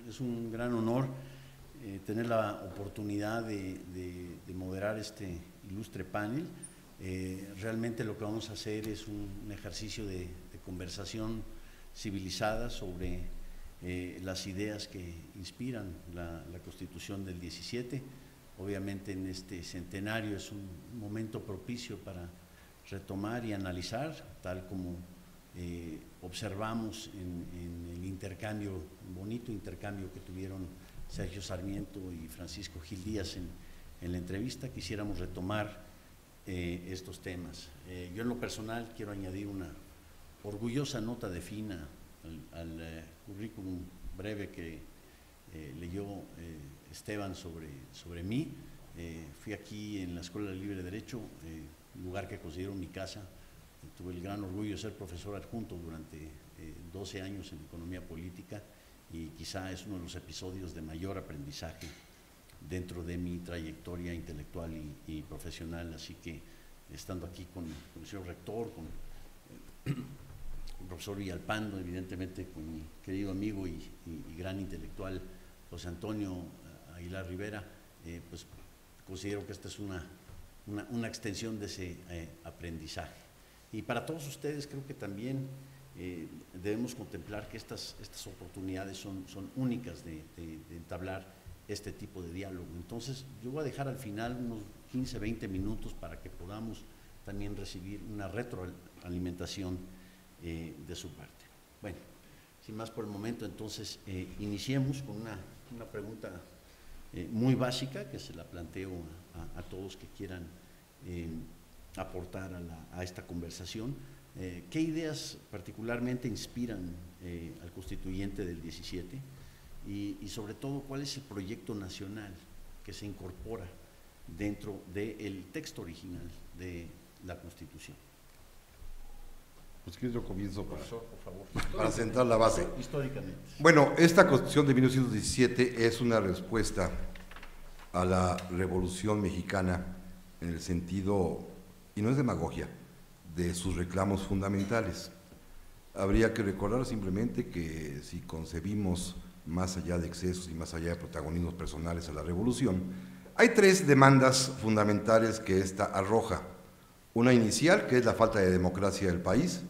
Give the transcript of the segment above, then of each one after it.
es un gran honor tener la oportunidad de moderar este ilustre panel. Realmente lo que vamos a hacer es un ejercicio de conversación civilizada sobre las ideas que inspiran la Constitución del 17. Obviamente en este centenario es un momento propicio para retomar y analizar, tal como observamos en el intercambio, un bonito intercambio que tuvieron Sergio Sarmiento y Francisco Gil Díaz en la entrevista. Quisiéramos retomar estos temas. Yo en lo personal quiero añadir una orgullosa nota de fina al currículum breve que leyó Esteban sobre mí. Fui aquí en la Escuela de Libre Derecho, lugar que considero mi casa. Tuve el gran orgullo de ser profesor adjunto durante 12 años en economía política y quizá es uno de los episodios de mayor aprendizaje dentro de mi trayectoria intelectual y profesional. Así que estando aquí con el señor rector, con el profesor Villalpando, evidentemente con mi querido amigo y gran intelectual José Antonio Aguilar Rivera, pues considero que esta es una extensión de ese aprendizaje. Y para todos ustedes creo que también debemos contemplar que estas oportunidades son únicas de entablar este tipo de diálogo. Entonces yo voy a dejar al final unos 15, 20 minutos para que podamos también recibir una retroalimentación de su parte. Bueno, sin más por el momento, entonces iniciemos con una pregunta muy básica que se la planteo a todos que quieran aportar a esta conversación. ¿Qué ideas particularmente inspiran al constituyente del 17? Y sobre todo, ¿cuál es el proyecto nacional que se incorpora dentro del texto original de la Constitución? Pues que yo comienzo Profesor, por favor. Para sentar la base. Históricamente. Bueno, esta Constitución de 1917 es una respuesta a la Revolución Mexicana en el sentido, y no es demagogia, de sus reclamos fundamentales. Habría que recordar simplemente que si concebimos más allá de excesos y más allá de protagonismos personales a la revolución, hay tres demandas fundamentales que ésta arroja. Una inicial, que es la falta de democracia del país,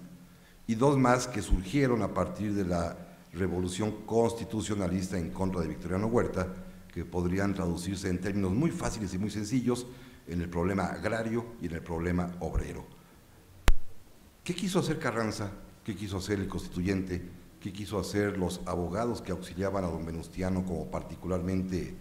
y dos más que surgieron a partir de la revolución constitucionalista en contra de Victoriano Huerta, que podrían traducirse en términos muy fáciles y muy sencillos en el problema agrario y en el problema obrero. ¿Qué quiso hacer Carranza? ¿Qué quiso hacer el constituyente? ¿Qué quiso hacer los abogados que auxiliaban a don Venustiano, como particularmente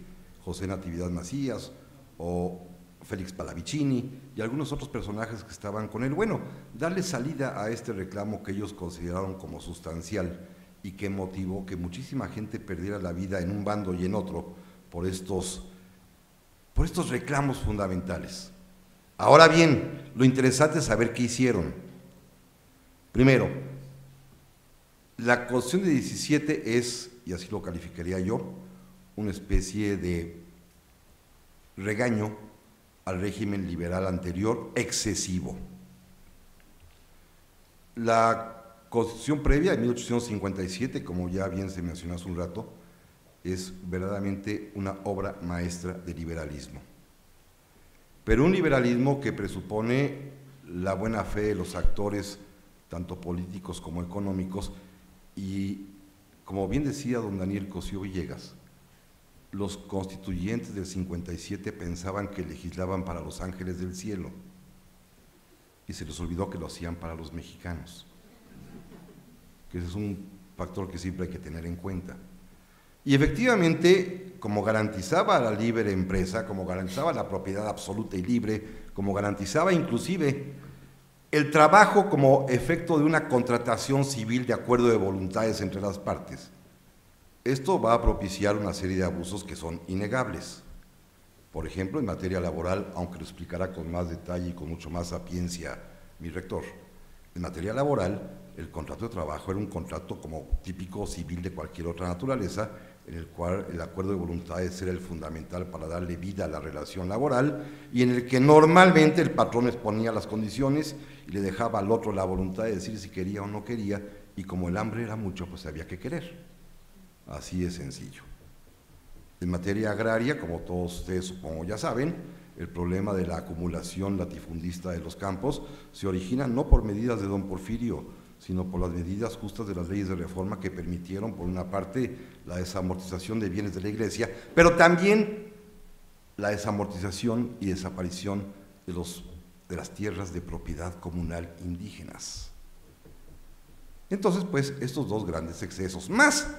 José Natividad Macías o Félix Pallavicini y algunos otros personajes que estaban con él? Bueno, darle salida a este reclamo que ellos consideraron como sustancial y que motivó que muchísima gente perdiera la vida en un bando y en otro por estos reclamos fundamentales. Ahora bien, lo interesante es saber qué hicieron. Primero, la Constitución de 17 es, y así lo calificaría yo, una especie de regaño al régimen liberal anterior excesivo. La Constitución previa, de 1857, como ya bien se mencionó hace un rato, es verdaderamente una obra maestra de liberalismo. Pero un liberalismo que presupone la buena fe de los actores, tanto políticos como económicos, y como bien decía don Daniel Cosío Villegas, los constituyentes del 57 pensaban que legislaban para los ángeles del cielo y se les olvidó que lo hacían para los mexicanos, que ese es un factor que siempre hay que tener en cuenta. Y efectivamente, como garantizaba la libre empresa, como garantizaba la propiedad absoluta y libre, como garantizaba inclusive el trabajo como efecto de una contratación civil de acuerdo de voluntades entre las partes, esto va a propiciar una serie de abusos que son innegables. Por ejemplo, en materia laboral, aunque lo explicará con más detalle y con mucho más sapiencia mi rector, en materia laboral, el contrato de trabajo era un contrato como típico civil de cualquier otra naturaleza, en el cual el acuerdo de voluntades era el fundamental para darle vida a la relación laboral y en el que normalmente el patrón exponía las condiciones y le dejaba al otro la voluntad de decir si quería o no quería, y como el hambre era mucho, pues había que querer. Así de sencillo. En materia agraria, como todos ustedes supongo ya saben, el problema de la acumulación latifundista de los campos se origina no por medidas de don Porfirio, sino por las medidas justas de las leyes de reforma que permitieron, por una parte, la desamortización de bienes de la Iglesia, pero también la desamortización y desaparición de las tierras de propiedad comunal indígenas. Entonces, pues, estos dos grandes excesos, más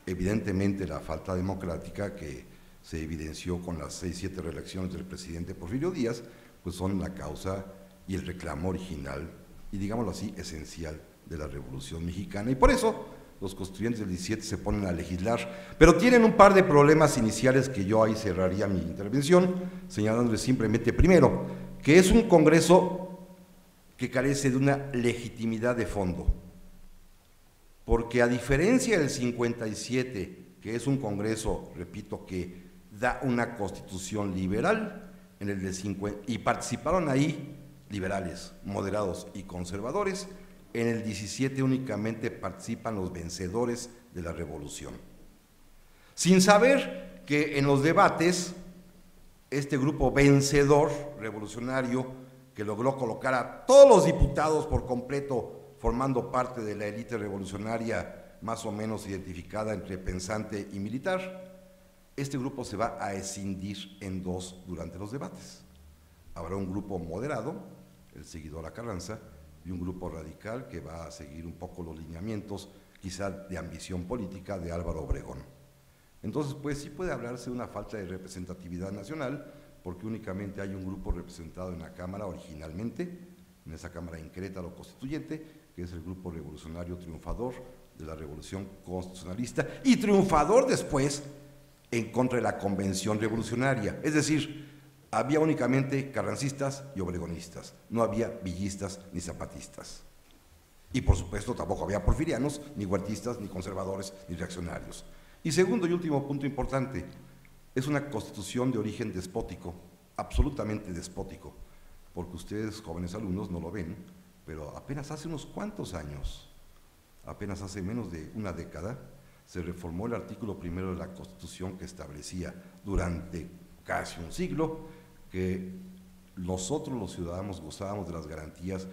evidentemente la falta democrática que se evidenció con las 6-7 reelecciones del presidente Porfirio Díaz, pues son la causa y el reclamo original y, digámoslo así, esencial de la Revolución Mexicana. Y por eso los constituyentes del 17 se ponen a legislar, pero tienen un par de problemas iniciales que yo ahí cerraría mi intervención, señalándoles simplemente, primero, que es un Congreso que carece de una legitimidad de fondo, porque a diferencia del 57, que es un Congreso, repito, que da una constitución liberal, en el de 50, y participaron ahí liberales, moderados y conservadores, en el 17 únicamente participan los vencedores de la revolución. Sin saber que en los debates, este grupo vencedor revolucionario, que logró colocar a todos los diputados por completo formando parte de la élite revolucionaria más o menos identificada entre pensante y militar, este grupo se va a escindir en dos durante los debates. Habrá un grupo moderado, el seguidor a Carranza, y un grupo radical que va a seguir un poco los lineamientos, quizá de ambición política, de Álvaro Obregón. Entonces, pues sí puede hablarse de una falta de representatividad nacional, porque únicamente hay un grupo representado en la Cámara originalmente, en esa Cámara en Querétaro constituyente, que es el Grupo Revolucionario Triunfador de la Revolución Constitucionalista, y triunfador después en contra de la Convención Revolucionaria. Es decir, había únicamente carrancistas y obregonistas, no había villistas ni zapatistas. Y por supuesto tampoco había porfirianos, ni huertistas, ni conservadores, ni reaccionarios. Y segundo y último punto importante, es una constitución de origen despótico, absolutamente despótico, porque ustedes, jóvenes alumnos, no lo ven, pero apenas hace unos cuantos años, apenas hace menos de una década, se reformó el artículo primero de la Constitución que establecía durante casi un siglo que nosotros los ciudadanos gozábamos de las garantías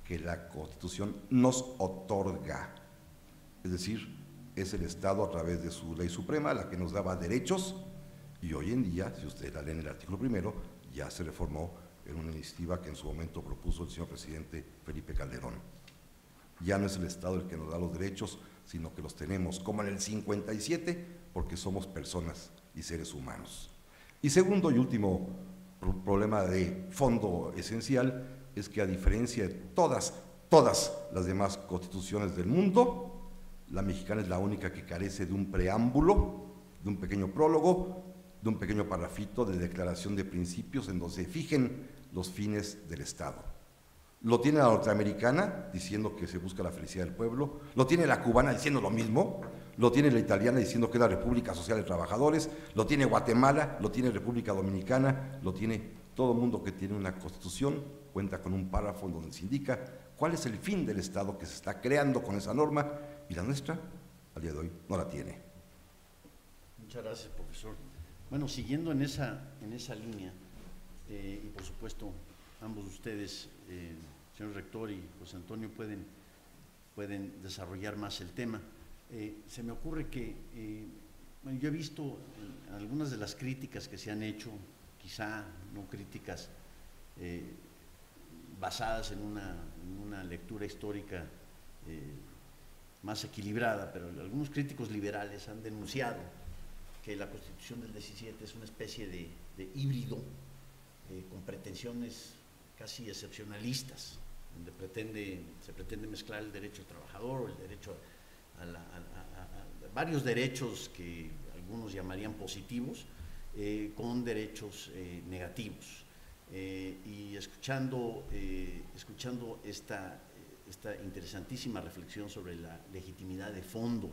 que la Constitución nos otorga. Es decir, es el Estado a través de su ley suprema la que nos daba derechos, y hoy en día, si ustedes la leen el artículo primero, ya se reformó en una iniciativa que en su momento propuso el señor presidente Felipe Calderón. Ya no es el Estado el que nos da los derechos, sino que los tenemos, como en el 57, porque somos personas y seres humanos. Y segundo y último problema de fondo esencial es que, a diferencia de todas las demás constituciones del mundo, la mexicana es la única que carece de un preámbulo, de un pequeño prólogo, de un pequeño parrafito de declaración de principios en donde se fijen los fines del Estado. Lo tiene la norteamericana diciendo que se busca la felicidad del pueblo, lo tiene la cubana diciendo lo mismo, lo tiene la italiana diciendo que es la República Social de Trabajadores, lo tiene Guatemala, lo tiene República Dominicana, lo tiene todo el mundo que tiene una constitución, cuenta con un párrafo en donde se indica cuál es el fin del Estado que se está creando con esa norma, y la nuestra, al día de hoy, no la tiene. Muchas gracias, profesor. Bueno, siguiendo en esa línea, y por supuesto, ambos ustedes, señor rector y José Antonio, pueden desarrollar más el tema. Se me ocurre que, bueno, yo he visto algunas de las críticas que se han hecho, quizá no críticas basadas en una lectura histórica más equilibrada, pero algunos críticos liberales han denunciado que la Constitución del 17 es una especie de híbrido con pretensiones casi excepcionalistas, donde se pretende mezclar el derecho al trabajador, o el derecho a varios derechos que algunos llamarían positivos, con derechos negativos. Y escuchando esta interesantísima reflexión sobre la legitimidad de fondo,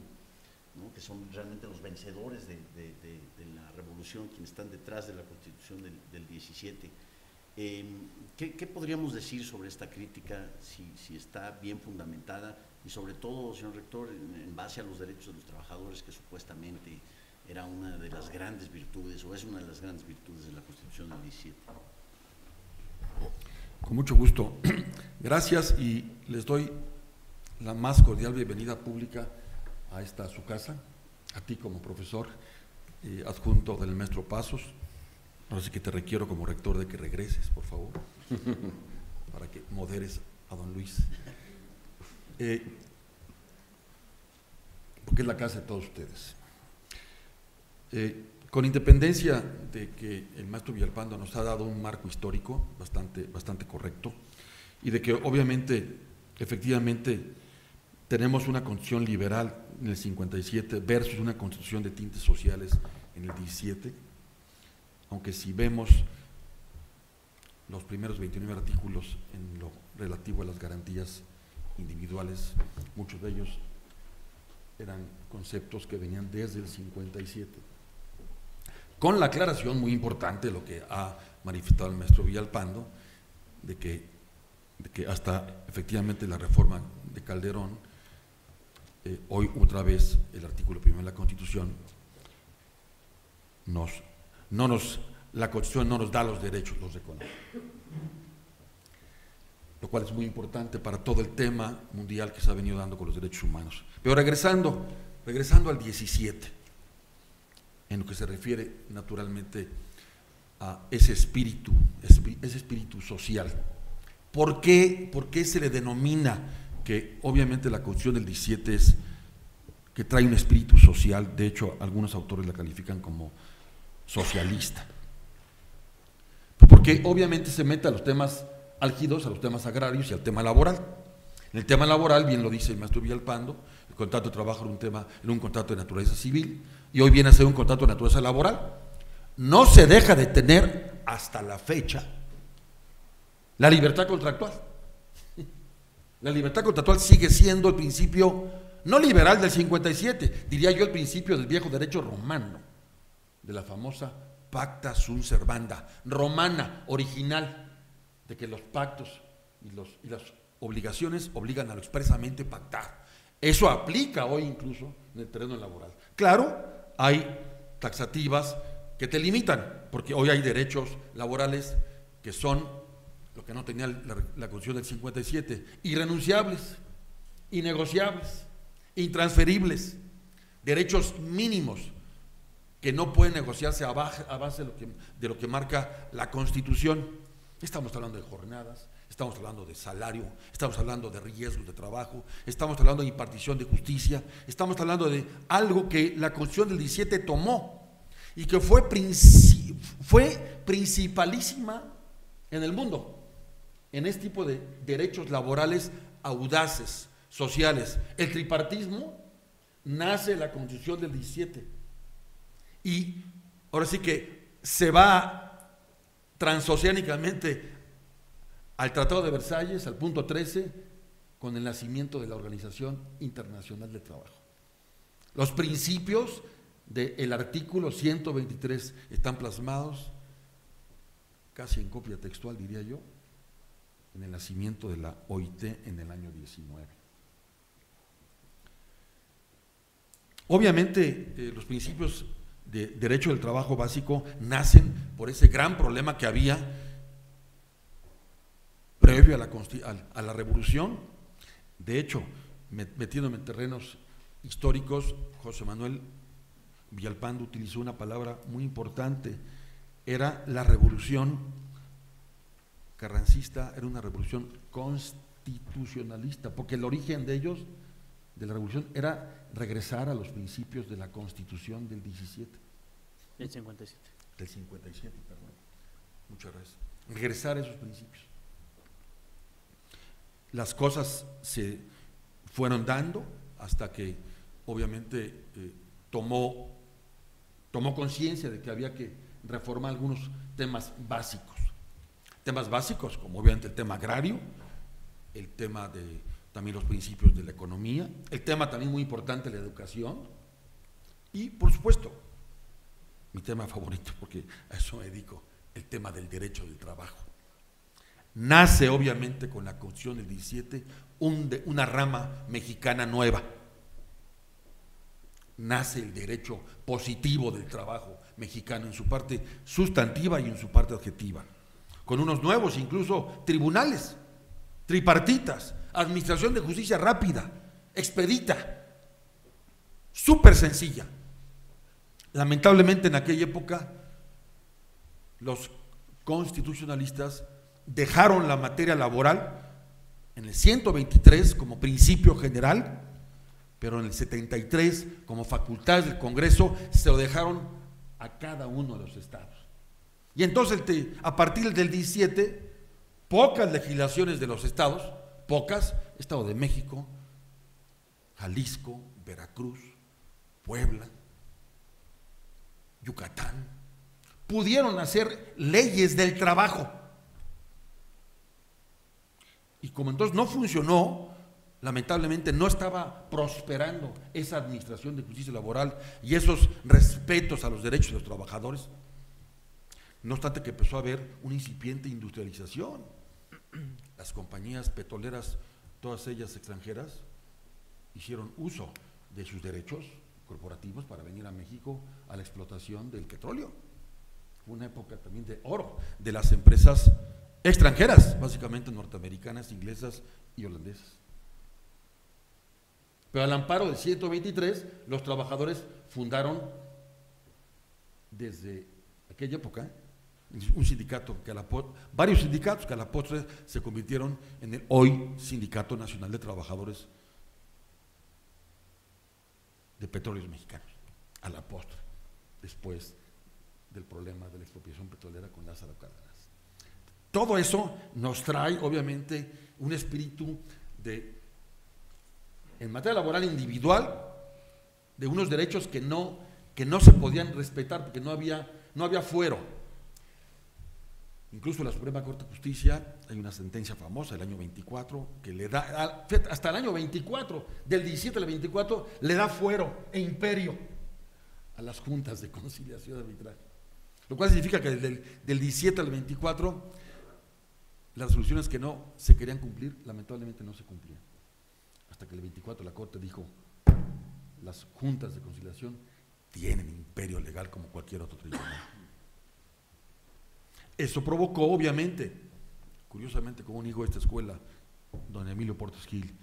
¿no?, que son realmente los vencedores de la revolución quienes están detrás de la Constitución del 17, ¿Qué podríamos decir sobre esta crítica, si está bien fundamentada y sobre todo, señor rector, en base a los derechos de los trabajadores, que supuestamente era una de las grandes virtudes o es una de las grandes virtudes de la Constitución del 17? Con mucho gusto. Gracias y les doy la más cordial bienvenida pública a esta su casa, a ti como profesor adjunto del maestro Pasos. Ahora sí que te requiero como rector de que regreses, por favor, para que moderes a don Luis. Porque es la casa de todos ustedes. Con independencia de que el maestro Villalpando nos ha dado un marco histórico bastante correcto y de que obviamente, efectivamente, tenemos una constitución liberal en el 57 versus una constitución de tintes sociales en el 17, aunque si vemos los primeros 29 artículos en lo relativo a las garantías individuales, muchos de ellos eran conceptos que venían desde el 57. Con la aclaración muy importante, lo que ha manifestado el maestro Villalpando, de que hasta efectivamente la reforma de Calderón, hoy otra vez el artículo 1 de la Constitución, la Constitución no nos da los derechos, los reconoce. Lo cual es muy importante para todo el tema mundial que se ha venido dando con los derechos humanos. Pero regresando al 17, en lo que se refiere naturalmente a ese espíritu social. ¿Por qué se le denomina que obviamente la Constitución del 17 es que trae un espíritu social? De hecho, algunos autores la califican como socialista. Porque obviamente se mete a los temas álgidos, a los temas agrarios y al tema laboral. En el tema laboral, bien lo dice el maestro Villalpando, el contrato de trabajo era un contrato de naturaleza civil y hoy viene a ser un contrato de naturaleza laboral. No se deja de tener hasta la fecha la libertad contractual. La libertad contractual sigue siendo el principio no liberal del 57, diría yo el principio del viejo derecho romano, de la famosa pacta sunt servanda, romana, original, de que los pactos y las obligaciones obligan a lo expresamente pactar. Eso aplica hoy incluso en el terreno laboral. Claro, hay taxativas que te limitan, porque hoy hay derechos laborales que son lo que no tenía la Constitución del 57, irrenunciables, innegociables, intransferibles, derechos mínimos que no pueden negociarse a base de lo que marca la Constitución. Estamos hablando de jornadas, estamos hablando de salario, estamos hablando de riesgos de trabajo, estamos hablando de impartición de justicia, estamos hablando de algo que la Constitución del 17 tomó y que fue principalísima en el mundo, en este tipo de derechos laborales audaces, sociales. El tripartismo nace en la Constitución del 17 y ahora sí que se va transoceánicamente al Tratado de Versalles, al punto 13, con el nacimiento de la Organización Internacional del Trabajo. Los principios del artículo 123 están plasmados, casi en copia textual diría yo, en el nacimiento de la OIT en el año 19. Obviamente los principios de derecho del trabajo básico nacen por ese gran problema que había previo a la revolución. De hecho, metiéndome en terrenos históricos, José Manuel Villalpando utilizó una palabra muy importante, era la revolución carrancista, era una revolución constitucionalista, porque el origen de ellos, de la revolución, era regresar a los principios de la Constitución del 17. Del 57. Del 57, perdón. Muchas gracias. Regresar a esos principios. Las cosas se fueron dando hasta que obviamente tomó conciencia de que había que reformar algunos temas básicos. Temas básicos como obviamente el tema agrario, el tema de también los principios de la economía, el tema también muy importante de la educación y por supuesto mi tema favorito, porque a eso me dedico, el tema del derecho del trabajo. nace obviamente con la Constitución del 17 una rama mexicana nueva. Nace el derecho positivo del trabajo mexicano en su parte sustantiva y en su parte objetiva, con unos nuevos incluso tribunales, tripartitas, administración de justicia rápida, expedita, súper sencilla. Lamentablemente en aquella época los constitucionalistas dejaron la materia laboral en el 123 como principio general, pero en el 73 como facultades del Congreso se lo dejaron a cada uno de los estados. Y entonces a partir del 17, pocas legislaciones de los estados, Estado de México, Jalisco, Veracruz, Puebla, Yucatán, pudieron hacer leyes del trabajo. Y como entonces no funcionó, lamentablemente no estaba prosperando esa administración de justicia laboral y esos respetos a los derechos de los trabajadores, no obstante que empezó a haber una incipiente industrialización. Las compañías petroleras, todas ellas extranjeras, hicieron uso de sus derechos corporativos para venir a México a la explotación del petróleo. Fue una época también de oro de las empresas extranjeras, básicamente norteamericanas, inglesas y holandesas. Pero al amparo del 123, los trabajadores fundaron desde aquella época un sindicato varios sindicatos que a la postre se convirtieron en el hoy Sindicato Nacional de Trabajadores de Petróleos Mexicanos, a la postre, después del problema de la expropiación petrolera con Lázaro Cárdenas. Todo eso nos trae obviamente un espíritu en materia laboral individual, de unos derechos que no se podían respetar porque no había fuero. Incluso la Suprema Corte de Justicia, hay una sentencia famosa del año 24 que le da, hasta el año 24, del 17 al 24, le da fuero e imperio a las juntas de conciliación y arbitraje. Lo cual significa que del 17 al 24, las resoluciones que no se querían cumplir, lamentablemente no se cumplían. Hasta que el 24 la Corte dijo, las juntas de conciliación tienen imperio legal como cualquier otro tribunal. Eso provocó, obviamente, curiosamente, como un hijo de esta escuela, don Emilio Portes Gil,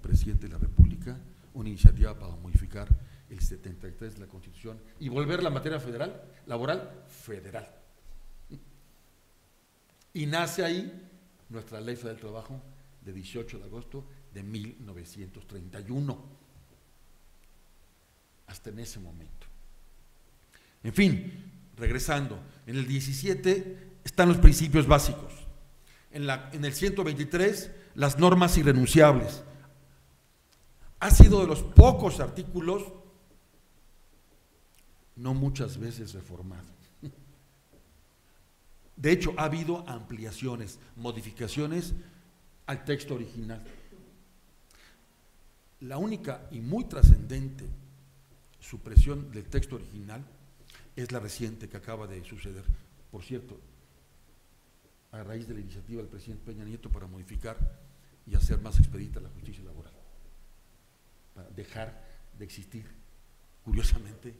presidente de la República, una iniciativa para modificar el 73 de la Constitución y volver la materia laboral federal. Y nace ahí nuestra Ley Federal del Trabajo de 18 de agosto de 1931, hasta en ese momento. En fin, regresando, en el 17 están los principios básicos, en el 123 las normas irrenunciables. Ha sido de los pocos artículos no muchas veces reformado. De hecho, ha habido ampliaciones, modificaciones al texto original. La única y muy trascendente supresión del texto original es la reciente que acaba de suceder. Por cierto, a raíz de la iniciativa del presidente Peña Nieto para modificar y hacer más expedita la justicia laboral, para dejar de existir, curiosamente,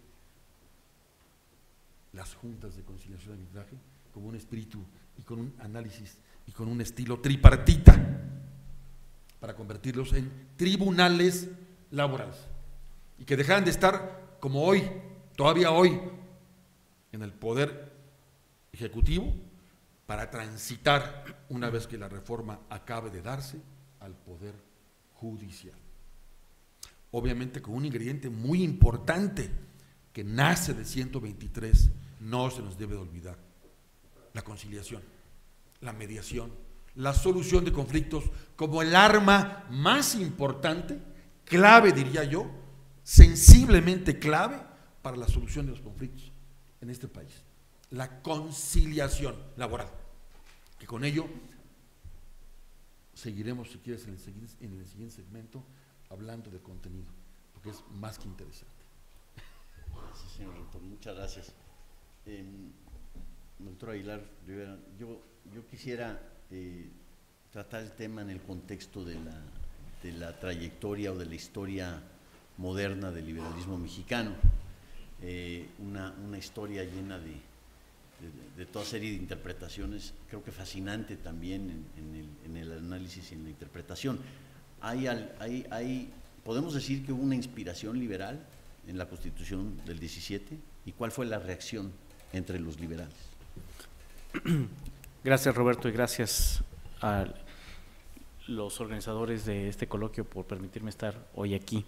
las juntas de conciliación y arbitraje como un espíritu y con un análisis y con un estilo tripartita, para convertirlos en tribunales laborales y que dejaran de estar como hoy, todavía hoy, en el poder ejecutivo, para transitar, una vez que la reforma acabe de darse, al poder judicial. Obviamente con un ingrediente muy importante que nace de 123, no se nos debe de olvidar: la conciliación, la mediación, la solución de conflictos como el arma más importante, clave diría yo, sensiblemente clave para la solución de los conflictos en este país. La conciliación laboral, que con ello seguiremos, si quieres, en el siguiente segmento hablando del contenido, porque es más que interesante. Gracias, señor rector, muchas gracias. Doctor Aguilar Rivera, yo quisiera tratar el tema en el contexto de la trayectoria o de la historia moderna del liberalismo mexicano, una historia llena de toda serie de interpretaciones, creo que fascinante también en el análisis y en la interpretación. ¿Podemos decir que hubo una inspiración liberal en la Constitución del 17? ¿Y cuál fue la reacción entre los liberales? Gracias, Roberto, y gracias a los organizadores de este coloquio por permitirme estar hoy aquí.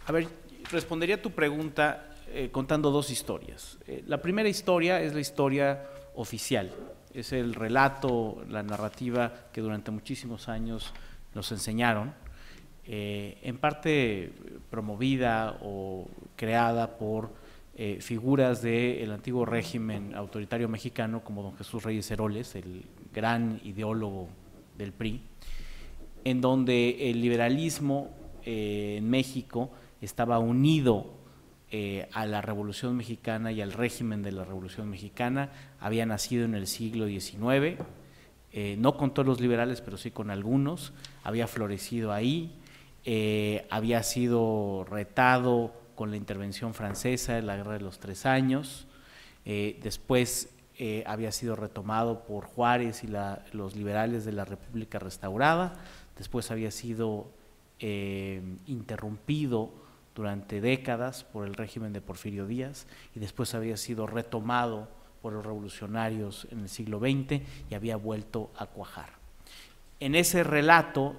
A ver, respondería a tu pregunta contando dos historias. La primera historia es la historia oficial, es el relato, la narrativa que durante muchísimos años nos enseñaron, en parte promovida o creada por figuras del antiguo régimen autoritario mexicano como don Jesús Reyes Heroles, el gran ideólogo del PRI, en donde el liberalismo en México estaba unido a la Revolución Mexicana y al régimen de la Revolución Mexicana. Había nacido en el siglo XIX, no con todos los liberales, pero sí con algunos, había florecido ahí, había sido retado con la intervención francesa en la Guerra de los 3 años, después había sido retomado por Juárez y los liberales de la República Restaurada, después había sido interrumpido durante décadas por el régimen de Porfirio Díaz y después había sido retomado por los revolucionarios en el siglo XX y había vuelto a cuajar. En ese relato,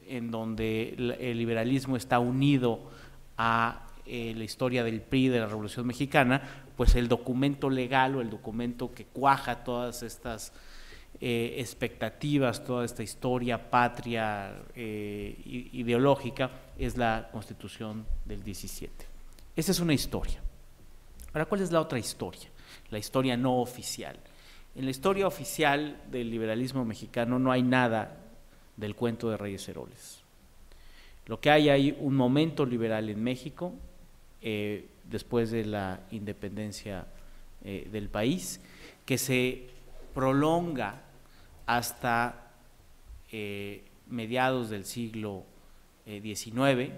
en donde el liberalismo está unido a la historia del PRI, de la Revolución Mexicana, pues el documento legal o el documento que cuaja todas estas expectativas, toda esta historia patria ideológica es la Constitución del 17. Esa es una historia. Ahora, ¿cuál es la otra historia? La historia no oficial. En la historia oficial del liberalismo mexicano no hay nada del cuento de Reyes Heroles. Lo que hay un momento liberal en México después de la independencia del país, que se prolonga hasta mediados del siglo XIX,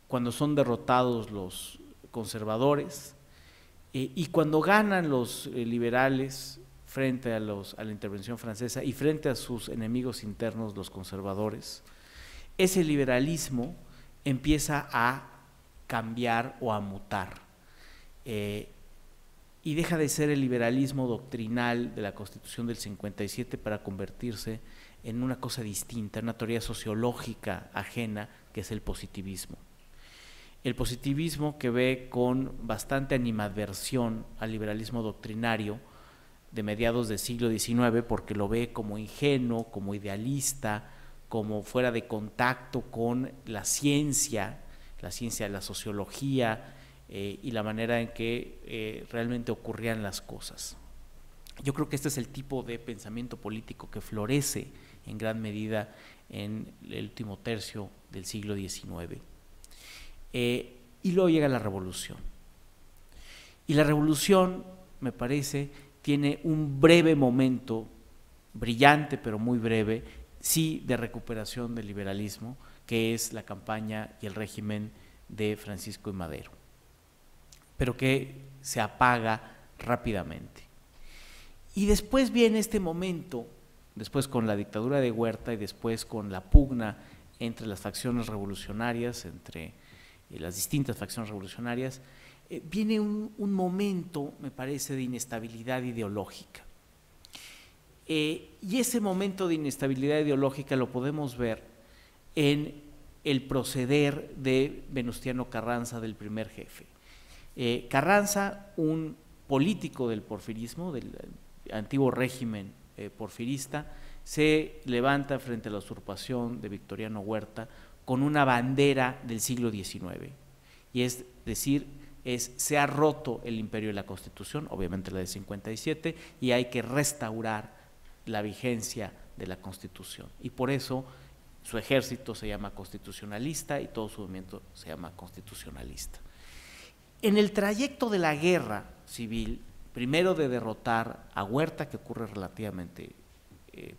cuando son derrotados los conservadores y cuando ganan los liberales frente a la intervención francesa y frente a sus enemigos internos, los conservadores. Ese liberalismo empieza a cambiar o a mutar y deja de ser el liberalismo doctrinal de la Constitución del 57 para convertirse en una cosa distinta, una teoría sociológica ajena, que es el positivismo. El positivismo que ve con bastante animadversión al liberalismo doctrinario de mediados del siglo XIX, porque lo ve como ingenuo, como idealista, como fuera de contacto con la ciencia de la sociología y la manera en que realmente ocurrían las cosas. Yo creo que este es el tipo de pensamiento político que florece en gran medida en el último tercio del siglo XIX. Y luego llega la Revolución. Y la Revolución, me parece, tiene un breve momento, brillante pero muy breve, sí, de recuperación del liberalismo, que es la campaña y el régimen de Francisco I. Madero, pero que se apaga rápidamente. Y después viene este momento, después con la dictadura de Huerta y después con la pugna entre las facciones revolucionarias, entre las distintas facciones revolucionarias, viene un momento, me parece, de inestabilidad ideológica. Y ese momento de inestabilidad ideológica lo podemos ver en el proceder de Venustiano Carranza, del primer jefe. Carranza, un político del porfirismo, del antiguo régimen porfirista, se levanta frente a la usurpación de Victoriano Huerta con una bandera del siglo XIX, y es decir, se ha roto el imperio de la Constitución, obviamente la del 57, y hay que restaurar la vigencia de la Constitución, y por eso su ejército se llama constitucionalista y todo su movimiento se llama constitucionalista. En el trayecto de la guerra civil, primero de derrotar a Huerta, que ocurre relativamente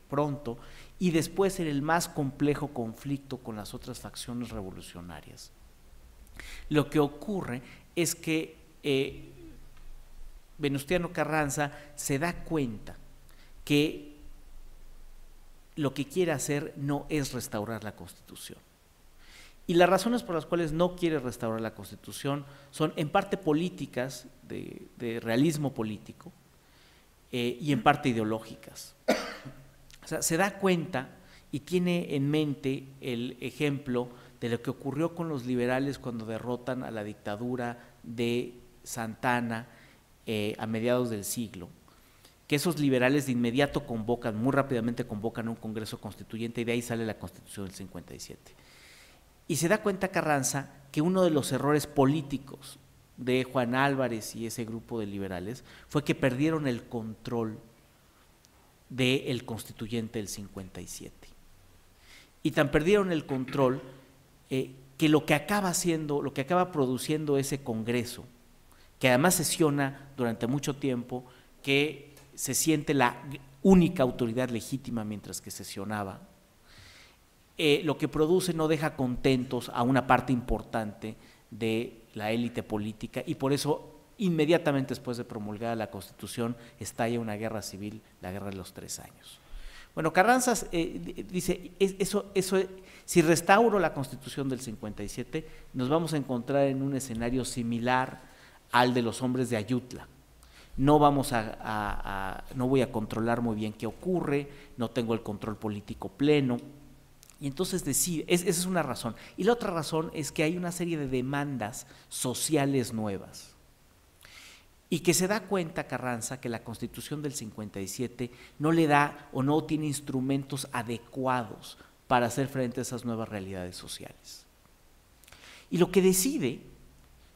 pronto, y después en el más complejo conflicto con las otras facciones revolucionarias. Lo que ocurre es que Venustiano Carranza se da cuenta que lo que quiere hacer no es restaurar la Constitución. Y las razones por las cuales no quiere restaurar la Constitución son en parte políticas, de realismo político, y en parte ideológicas. O sea, se da cuenta y tiene en mente el ejemplo de lo que ocurrió con los liberales cuando derrotan a la dictadura de Santa Anna a mediados del siglo, que esos liberales de inmediato muy rápidamente convocan un Congreso Constituyente y de ahí sale la Constitución del 57. Y se da cuenta Carranza que uno de los errores políticos de Juan Álvarez y ese grupo de liberales fue que perdieron el control del Constituyente del 57. Y tan perdieron el control que lo que acaba produciendo ese Congreso, que además sesiona durante mucho tiempo, que se siente la única autoridad legítima mientras que sesionaba, lo que produce no deja contentos a una parte importante de la élite política y por eso inmediatamente después de promulgada la Constitución estalla una guerra civil, la Guerra de los 3 años. Bueno, Carranza dice, si restauro la Constitución del 57, nos vamos a encontrar en un escenario similar al de los hombres de Ayutla. No voy a controlar muy bien qué ocurre, no tengo el control político pleno. Y entonces decide, esa es una razón. Y la otra razón es que hay una serie de demandas sociales nuevas. Y que se da cuenta Carranza que la Constitución del 57 no le da o no tiene instrumentos adecuados para hacer frente a esas nuevas realidades sociales. Y lo que decide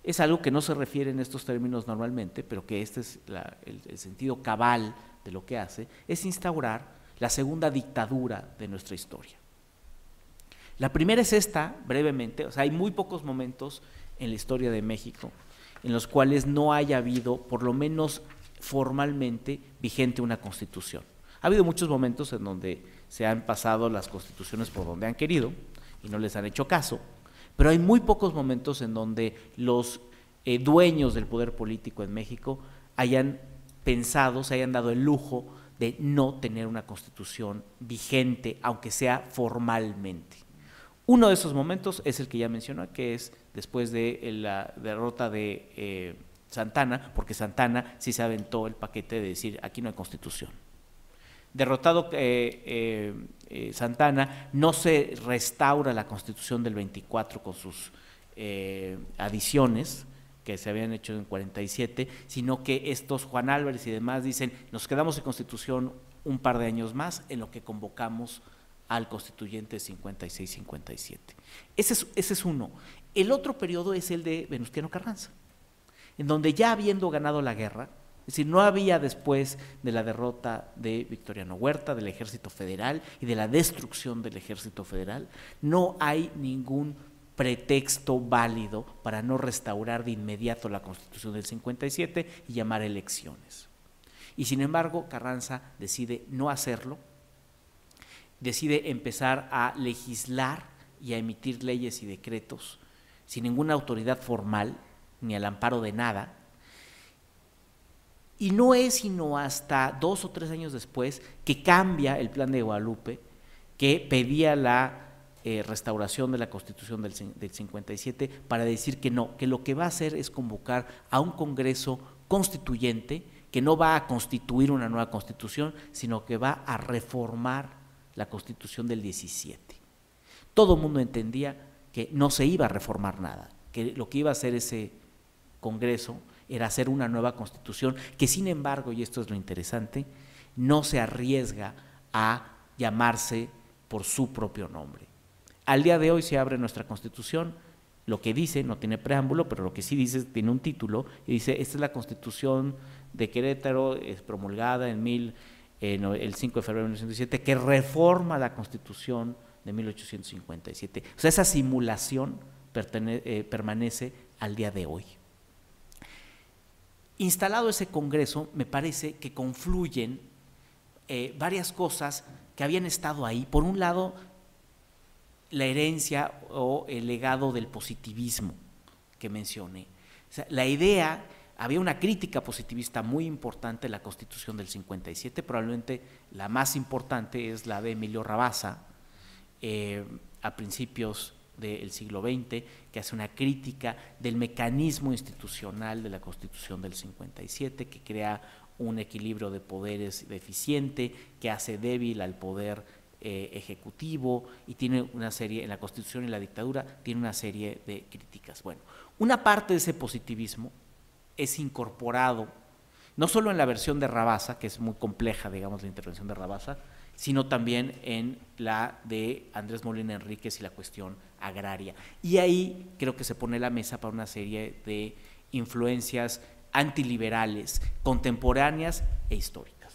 es algo que no se refiere en estos términos normalmente, pero que este es el sentido cabal de lo que hace, es instaurar la segunda dictadura de nuestra historia. La primera es esta, brevemente, o sea, hay muy pocos momentos en la historia de México en los cuales no haya habido, por lo menos formalmente, vigente una constitución. Ha habido muchos momentos en donde se han pasado las constituciones por donde han querido y no les han hecho caso, pero hay muy pocos momentos en donde los dueños del poder político en México hayan pensado, se hayan dado el lujo de no tener una constitución vigente, aunque sea formalmente. Uno de esos momentos es el que ya mencionó, que es después de la derrota de Santa Anna, porque Santa Anna sí se aventó el paquete de decir aquí no hay constitución. Derrotado Santa Anna, no se restaura la Constitución del 24 con sus adiciones que se habían hecho en 47, sino que estos Juan Álvarez y demás dicen nos quedamos sin Constitución un par de años más en lo que convocamos al constituyente 56-57. Ese es uno. El otro periodo es el de Venustiano Carranza, en donde ya habiendo ganado la guerra, es decir, no había después de la derrota de Victoriano Huerta, del Ejército Federal y de la destrucción del Ejército Federal, no hay ningún pretexto válido para no restaurar de inmediato la Constitución del 57 y llamar elecciones. Y sin embargo, Carranza decide no hacerlo, decide empezar a legislar y a emitir leyes y decretos sin ninguna autoridad formal, ni al amparo de nada, y no es sino hasta 2 o 3 años después que cambia el Plan de Guadalupe, que pedía la restauración de la Constitución del 57 para decir que no, que lo que va a hacer es convocar a un Congreso Constituyente que no va a constituir una nueva Constitución, sino que va a reformar la Constitución del 17. Todo el mundo entendía que no se iba a reformar nada, que lo que iba a hacer ese Congreso era hacer una nueva Constitución que, sin embargo, y esto es lo interesante, no se arriesga a llamarse por su propio nombre. Al día de hoy se abre nuestra Constitución, lo que dice, no tiene preámbulo, pero lo que sí dice, tiene un título, y dice, esta es la Constitución de Querétaro, es promulgada el 5 de febrero de 1917, que reforma la Constitución de 1857. O sea, esa simulación permanece al día de hoy. Instalado ese Congreso, me parece que confluyen varias cosas que habían estado ahí. Por un lado, la herencia o el legado del positivismo que mencioné. O sea, la idea, había una crítica positivista muy importante en la Constitución del 57, probablemente la más importante es la de Emilio Rabasa, a principios del siglo XX, que hace una crítica del mecanismo institucional de la Constitución del 57, que crea un equilibrio de poderes deficiente, que hace débil al poder ejecutivo, y tiene una serie, en la Constitución y la dictadura, tiene una serie de críticas. Bueno, una parte de ese positivismo es incorporado, no solo en la versión de Rabasa, que es muy compleja, digamos, la intervención de Rabasa, sino también en la de Andrés Molina Enríquez y la cuestión agraria. Y ahí creo que se pone la mesa para una serie de influencias antiliberales, contemporáneas e históricas.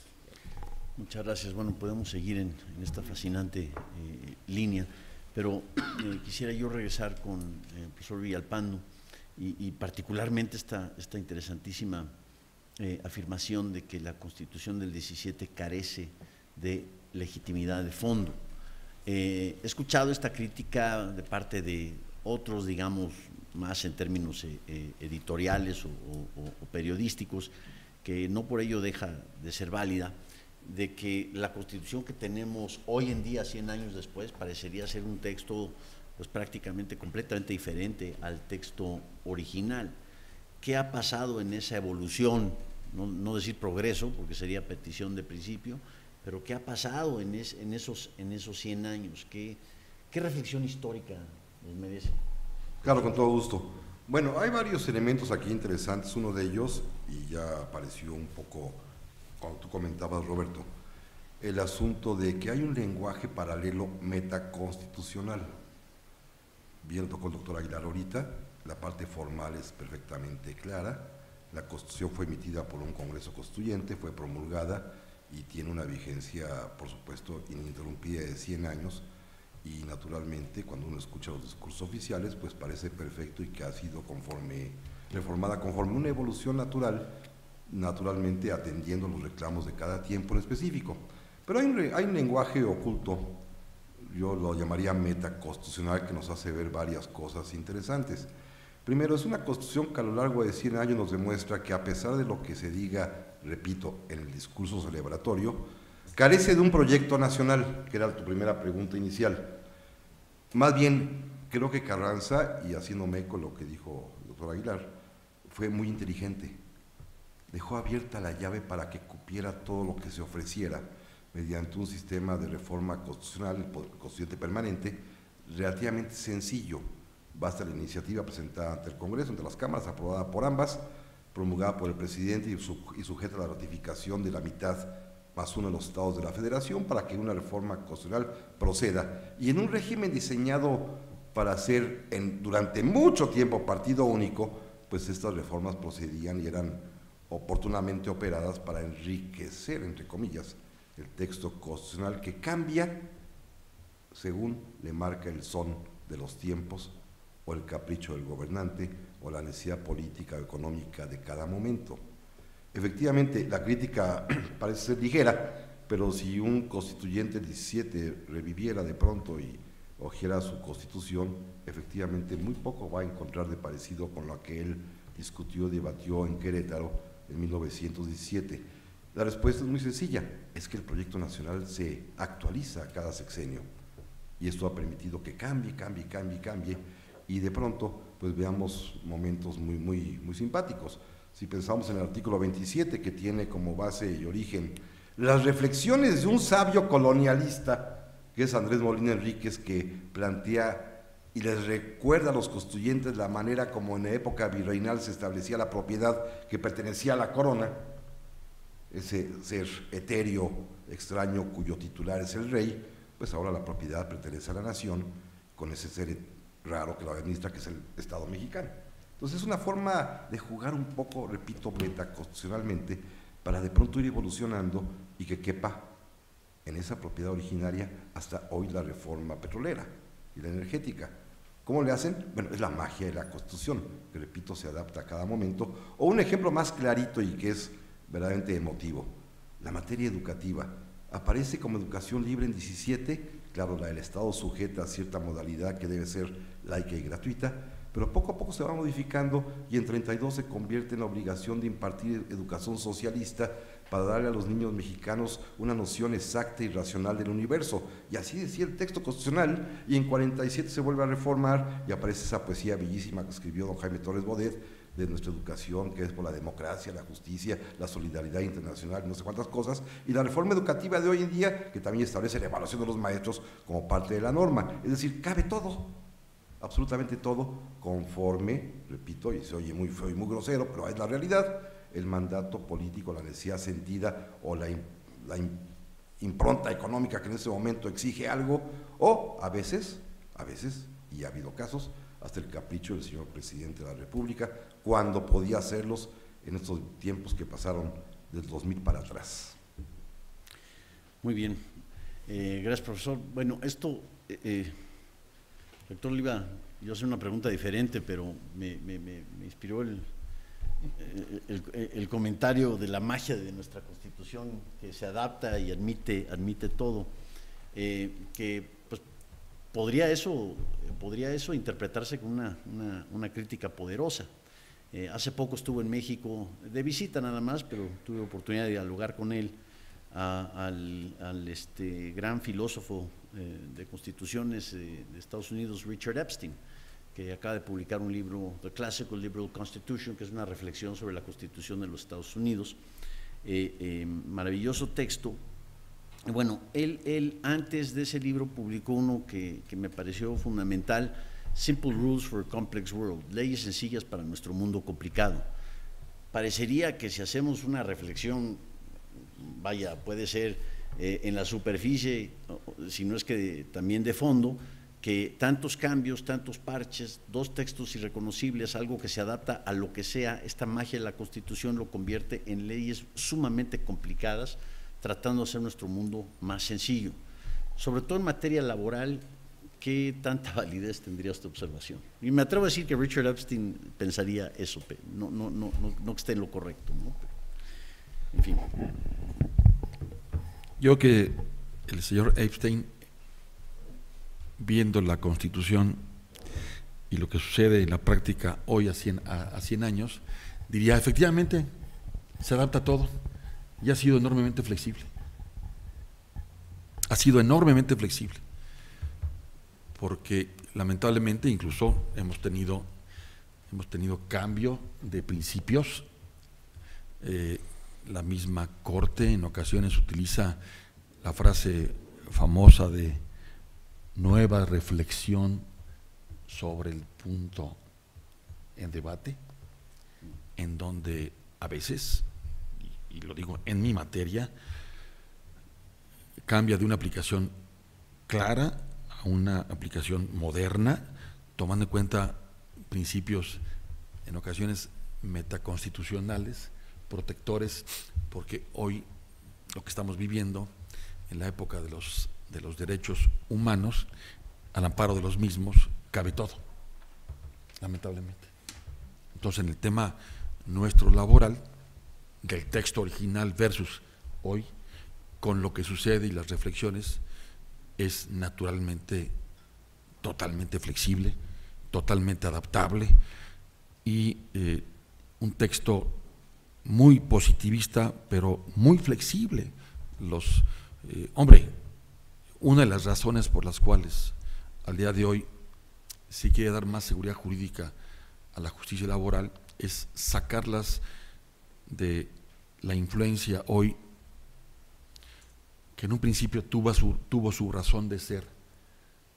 Muchas gracias. Bueno, podemos seguir en esta fascinante línea, pero quisiera yo regresar con el profesor Villalpando y particularmente esta interesantísima afirmación de que la Constitución del 17 carece de legitimidad de fondo. He escuchado esta crítica de parte de otros, digamos, más en términos editoriales o periodísticos, que no por ello deja de ser válida, de que la Constitución que tenemos hoy en día, 100 años después, parecería ser un texto pues prácticamente completamente diferente al texto original. ¿Qué ha pasado en esa evolución? No decir progreso, porque sería petición de principio, pero ¿qué ha pasado en esos 100 años? ¿Qué reflexión histórica nos merece? Claro, con todo gusto. Bueno, hay varios elementos aquí interesantes. Uno de ellos, y ya apareció un poco cuando tú comentabas, Roberto, el asunto de que hay un lenguaje paralelo metaconstitucional. Bien, tocó el doctor Aguilar ahorita, la parte formal es perfectamente clara. La Constitución fue emitida por un Congreso Constituyente, fue promulgada y tiene una vigencia, por supuesto, ininterrumpida de 100 años, y naturalmente cuando uno escucha los discursos oficiales pues parece perfecto y que ha sido reformada conforme una evolución natural, naturalmente atendiendo los reclamos de cada tiempo en específico. Pero hay un lenguaje oculto, yo lo llamaría metaconstitucional, que nos hace ver varias cosas interesantes. Primero, es una constitución que a lo largo de 100 años nos demuestra que a pesar de lo que se diga, repito, en el discurso celebratorio, carece de un proyecto nacional, que era tu primera pregunta inicial. Más bien, creo que Carranza, y haciéndome eco lo que dijo el doctor Aguilar, fue muy inteligente. Dejó abierta la llave para que cupiera todo lo que se ofreciera mediante un sistema de reforma constitucional, el constituyente permanente, relativamente sencillo. Basta la iniciativa presentada ante el Congreso, ante las cámaras, aprobada por ambas, promulgada por el presidente y sujeta a la ratificación de la mitad más uno de los estados de la Federación para que una reforma constitucional proceda. Y en un régimen diseñado para ser durante mucho tiempo partido único, pues estas reformas procedían y eran oportunamente operadas para enriquecer, entre comillas, el texto constitucional, que cambia según le marca el son de los tiempos o el capricho del gobernante o la necesidad política o económica de cada momento. Efectivamente, la crítica parece ser ligera, pero si un constituyente 17 reviviera de pronto y hojeara su constitución, efectivamente muy poco va a encontrar de parecido con lo que él discutió, debatió en Querétaro en 1917. La respuesta es muy sencilla, es que el proyecto nacional se actualiza cada sexenio y esto ha permitido que cambie y de pronto pues veamos momentos muy simpáticos. Si pensamos en el artículo 27, que tiene como base y origen las reflexiones de un sabio colonialista, que es Andrés Molina Enríquez, que plantea y les recuerda a los constituyentes la manera como en la época virreinal se establecía la propiedad que pertenecía a la corona, ese ser etéreo, extraño, cuyo titular es el rey, pues ahora la propiedad pertenece a la nación, con ese ser raro que lo administra, que es el Estado mexicano. Entonces es una forma de jugar un poco, repito, metaconstitucionalmente, para de pronto ir evolucionando y que quepa en esa propiedad originaria hasta hoy la reforma petrolera y la energética. ¿Cómo le hacen? Bueno, es la magia de la Constitución, que repito, se adapta a cada momento. O un ejemplo más clarito y que es verdaderamente emotivo, la materia educativa. Aparece como educación libre en 17, claro, la del Estado sujeta a cierta modalidad que debe ser laica y gratuita, pero poco a poco se va modificando y en 32 se convierte en la obligación de impartir educación socialista para darle a los niños mexicanos una noción exacta y racional del universo. Y así decía el texto constitucional, y en 47 se vuelve a reformar y aparece esa poesía bellísima que escribió don Jaime Torres Bodet, de nuestra educación, que es por la democracia, la justicia, la solidaridad internacional, no sé cuántas cosas, y la reforma educativa de hoy en día, que también establece la evaluación de los maestros como parte de la norma. Es decir, cabe todo, absolutamente todo, conforme, repito, y se oye muy feo y muy grosero, pero es la realidad, el mandato político, la necesidad sentida o la impronta económica que en ese momento exige algo, o a veces, y ha habido casos, hasta el capricho del señor presidente de la República, cuando podía hacerlos en estos tiempos que pasaron del 2000 para atrás. Muy bien, gracias, profesor. Bueno, esto, doctor Oliva, yo sé una pregunta diferente, pero me inspiró el comentario de la magia de nuestra Constitución, que se adapta y admite todo, que pues podría eso interpretarse como una crítica poderosa. Hace poco estuvo en México de visita nada más, pero tuve oportunidad de dialogar con él, al gran filósofo de constituciones de Estados Unidos, Richard Epstein, que acaba de publicar un libro, The Classical Liberal Constitution, que es una reflexión sobre la Constitución de los Estados Unidos. Maravilloso texto. Bueno, él antes de ese libro publicó uno que me pareció fundamental, Simple Rules for a Complex World, leyes sencillas para nuestro mundo complicado. Parecería que si hacemos una reflexión, vaya, puede ser en la superficie, si no es que también de fondo, que tantos cambios, tantos parches, dos textos irreconocibles, algo que se adapta a lo que sea, esta magia de la Constitución lo convierte en leyes sumamente complicadas, tratando de hacer nuestro mundo más sencillo. Sobre todo en materia laboral, ¿qué tanta validez tendría esta observación? Y me atrevo a decir que Richard Epstein pensaría eso, no que esté en lo correcto, ¿no? En fin. Yo que el señor Epstein, viendo la Constitución y lo que sucede en la práctica hoy a 100 años, diría, efectivamente, se adapta a todo y ha sido enormemente flexible. Ha sido enormemente flexible, porque lamentablemente incluso hemos tenido cambio de principios. La misma Corte en ocasiones utiliza la frase famosa de nueva reflexión sobre el punto en debate, en donde a veces, y lo digo en mi materia, cambia de una aplicación clara a una aplicación moderna, tomando en cuenta principios en ocasiones metaconstitucionales, protectores, porque hoy lo que estamos viviendo en la época de los derechos humanos, al amparo de los mismos, cabe todo, lamentablemente. Entonces, en el tema nuestro laboral, del texto original versus hoy, con lo que sucede y las reflexiones, es naturalmente totalmente flexible, totalmente adaptable y un texto muy positivista, pero muy flexible. Hombre, una de las razones por las cuales al día de hoy se quiere dar más seguridad jurídica a la justicia laboral es sacarlas de la influencia hoy, que en un principio tuvo su razón de ser,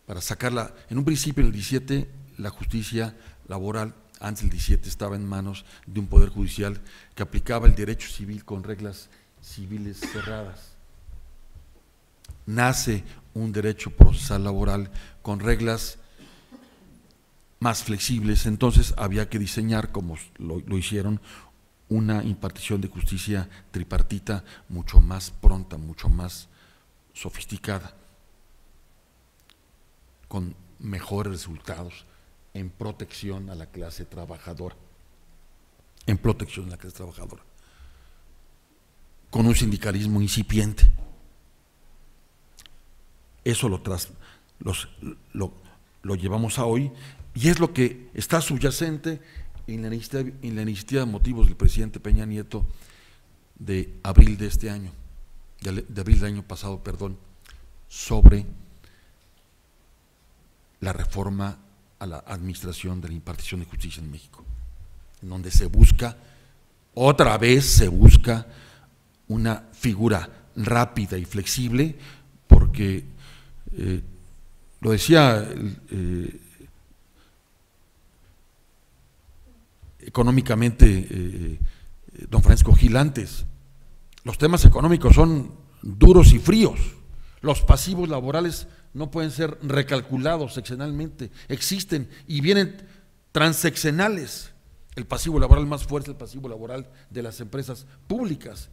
para sacarla. En un principio, en el 17, la justicia laboral, antes del 17, estaba en manos de un poder judicial que aplicaba el derecho civil con reglas civiles cerradas. Nace un derecho procesal laboral con reglas más flexibles, entonces había que diseñar, como lo hicieron, una impartición de justicia tripartita mucho más pronta, mucho más sofisticada, con mejores resultados, en protección a la clase trabajadora, en protección a la clase trabajadora, con un sindicalismo incipiente. Eso lo llevamos a hoy, y es lo que está subyacente en la iniciativa de motivos del presidente Peña Nieto de abril de este año, de abril del año pasado, perdón, sobre la reforma a la administración de la impartición de justicia en México, en donde se busca, otra vez se busca una figura rápida y flexible, porque lo decía económicamente don Francisco Gil antes, los temas económicos son duros y fríos, los pasivos laborales no pueden ser recalculados sexenalmente, existen y vienen transeccionales. El pasivo laboral más fuerte es el pasivo laboral de las empresas públicas,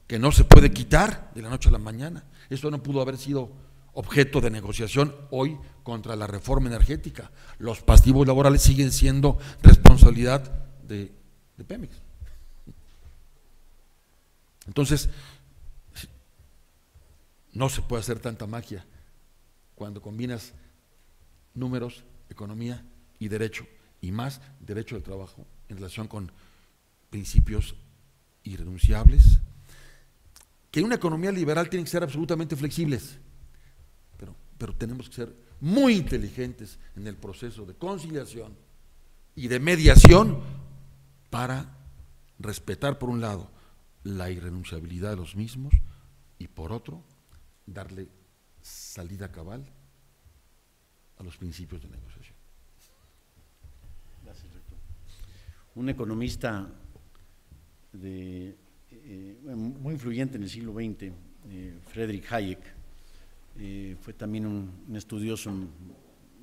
que no se puede quitar de la noche a la mañana. Eso no pudo haber sido objeto de negociación hoy contra la reforma energética. Los pasivos laborales siguen siendo responsabilidad de Pemex. Entonces, no se puede hacer tanta magia cuando combinas números, economía y derecho, y más derecho del trabajo en relación con principios irrenunciables, que en una economía liberal tienen que ser absolutamente flexibles, pero tenemos que ser muy inteligentes en el proceso de conciliación y de mediación para respetar, por un lado, la irrenunciabilidad de los mismos y, por otro, darle salida cabal a los principios de negociación. Gracias, rector. Un economista muy influyente en el siglo XX, Friedrich Hayek, fue también un estudioso en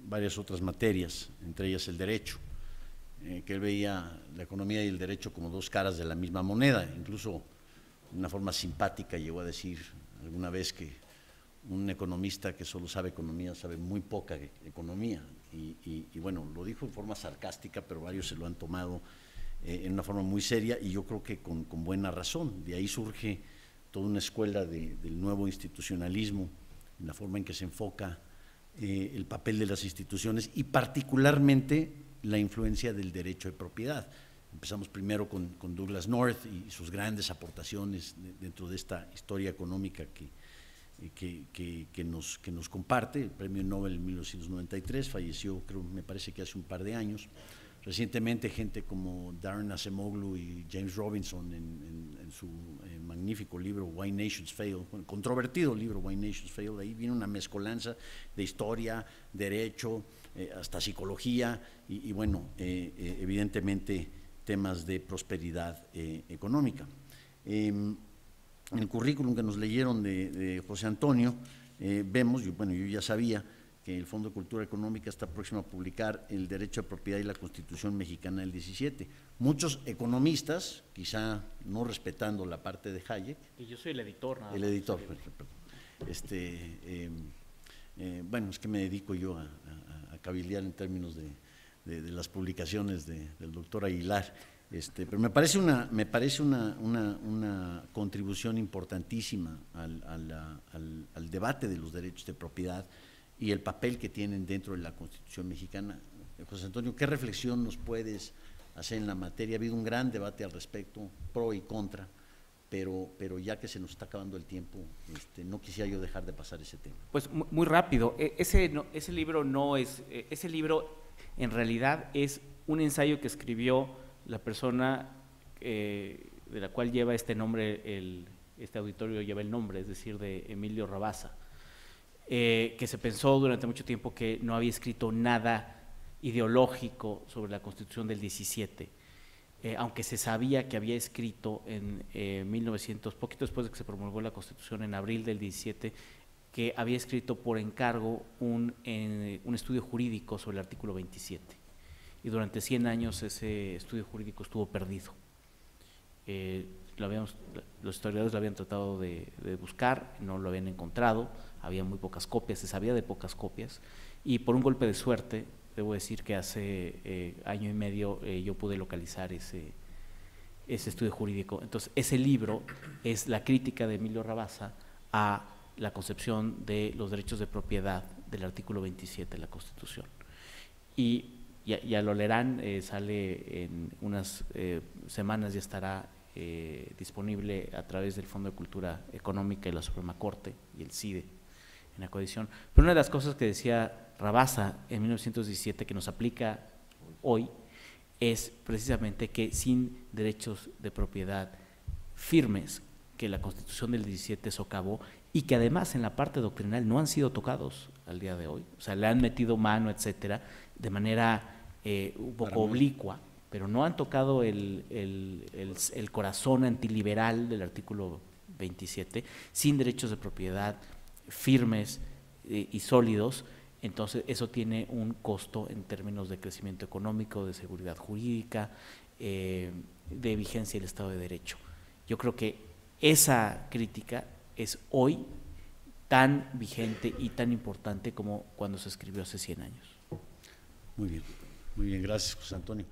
varias otras materias, entre ellas el derecho, que él veía la economía y el derecho como dos caras de la misma moneda. Incluso de una forma simpática llegó a decir alguna vez que un economista que solo sabe economía sabe muy poca economía, y bueno, lo dijo en forma sarcástica, pero varios se lo han tomado en una forma muy seria, y yo creo que con buena razón. De ahí surge toda una escuela del nuevo institucionalismo, en la forma en que se enfoca el papel de las instituciones y particularmente la influencia del derecho de propiedad. Empezamos primero con Douglass North y sus grandes aportaciones dentro de esta historia económica que nos comparte. El premio Nobel en 1993, falleció, me parece que hace un par de años. Recientemente gente como Darren Acemoglu y James Robinson en su magnífico libro Why Nations Fail, controvertido libro Why Nations Fail, ahí viene una mezcolanza de historia, derecho, hasta psicología y bueno, evidentemente temas de prosperidad económica. En el currículum que nos leyeron de José Antonio, vemos, yo ya sabía que el Fondo de Cultura Económica está próximo a publicar el Derecho de Propiedad y la Constitución Mexicana del 17. Muchos economistas, quizá no respetando la parte de Hayek. Y yo soy el editor. El editor. Bueno, es que me dedico yo a cabildear en términos de las publicaciones del doctor Aguilar. Pero me parece una contribución importantísima al debate de los derechos de propiedad y el papel que tienen dentro de la Constitución mexicana. José Antonio, ¿qué reflexión nos puedes hacer en la materia? Ha habido un gran debate al respecto, pro y contra, pero ya que se nos está acabando el tiempo, no quisiera yo dejar de pasar ese tema. Pues muy rápido, ese libro en realidad es un ensayo que escribió la persona de la cual lleva este nombre, este auditorio lleva el nombre, es decir, de Emilio Rabasa. Que se pensó durante mucho tiempo que no había escrito nada ideológico sobre la Constitución del 17, aunque se sabía que había escrito en 1900, poquito después de que se promulgó la Constitución en abril del 17, que había escrito por encargo un estudio jurídico sobre el artículo 27, y durante 100 años ese estudio jurídico estuvo perdido. Los historiadores lo habían tratado de buscar, no lo habían encontrado, había muy pocas copias, se sabía de pocas copias, y por un golpe de suerte debo decir que hace año y medio yo pude localizar ese estudio jurídico. Entonces, ese libro es la crítica de Emilio Rabasa a la concepción de los derechos de propiedad del artículo 27 de la Constitución. Y ya lo leerán, sale en unas semanas, ya estará disponible a través del Fondo de Cultura Económica y la Suprema Corte y el CIDE en la coedición. Pero una de las cosas que decía Rabasa en 1917 que nos aplica hoy es precisamente que sin derechos de propiedad firmes, que la Constitución del 17 socavó y que además en la parte doctrinal no han sido tocados al día de hoy, o sea, le han metido mano, etcétera, de manera un poco oblicua, pero no han tocado el corazón antiliberal del artículo 27, sin derechos de propiedad firmes y sólidos. Entonces eso tiene un costo en términos de crecimiento económico, de seguridad jurídica, de vigencia del Estado de Derecho. Yo creo que esa crítica es hoy tan vigente y tan importante como cuando se escribió hace 100 años. Muy bien, gracias, José Antonio.